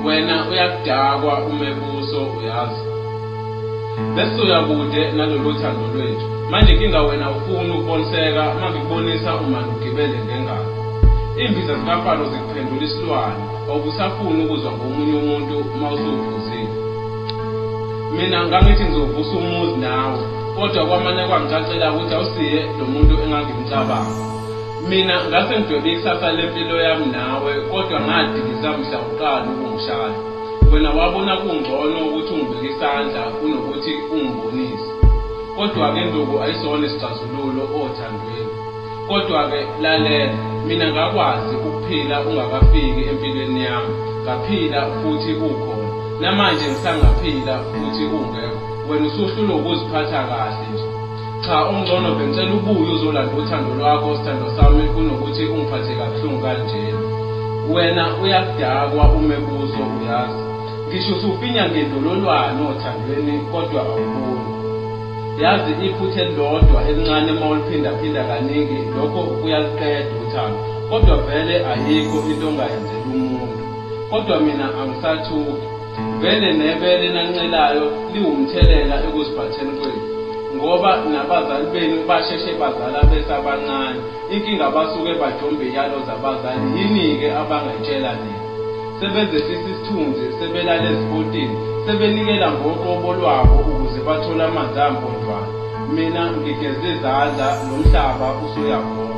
wena uyakudakwa umebuso uyazi. Bese uyakude nalolu thando lwethu. Manje inkinga wena ufuna ukuboniseka manje ukubonisa uma ugibele ngengalo. Imbiza zikaPhalo zikuphendula isilwane, awusafuni ukuzwa ngomunye umuntu mawusuphuzile. Mina ngangithi ngizovusa umuzi nawe, kodwa kwamanye kwangicacela ukuthi awusiye lo muntu engangimcabanga. Mina ngase ngidwebe ikusasa lempilo yami nawe, kodwa ngadikiza mhla uqala ukungishaya. Wena wabona kungcono ukuthi ungibeke isandla kunokuthi ungibonise. Kodwa-ke ndugu ayisona isixazululo othandweni. Kodwa-ke lalela, mina ngakwazi ukuphila ungakafiki empilweni yami, ngaphila futhi ukhona. Namanje ngisangaphila futhi ungekho. Wena usuhlula ukuziphatha kahle nje. Cha, ungcono bengicela ubuye uzolanda uthando lwakho, sithando sami, kunokuthi ungiphathe kabuhlungu kanjena. Wena uyakudakwa umebuso uyazi. Ngisho usufinya ngendololwane othandweni kodwa awuboni. Yazi iphuthe elilodwa elincane uma uliphinda kaningi lokho kuyaliqeda uthando. Kodwa vele ayikho into ongayenzela umuntu. Kodwa mina angisathuki. Vele nebele nancelayo liwumthelela ekuziphatheni kwethu. Ngoba nabazali benu basheshe bazala besabancane. Inkinga basuke bajombe iyalo zabazali yini-ke abangayitshela nina. Sebezesisa isithunzi, sebelala ezipotini, sebenikela ngoqobo lwabo ukuze bathole amanzi ambondwana. Mina ngigeze izandla, lo mhlaba usuyabona.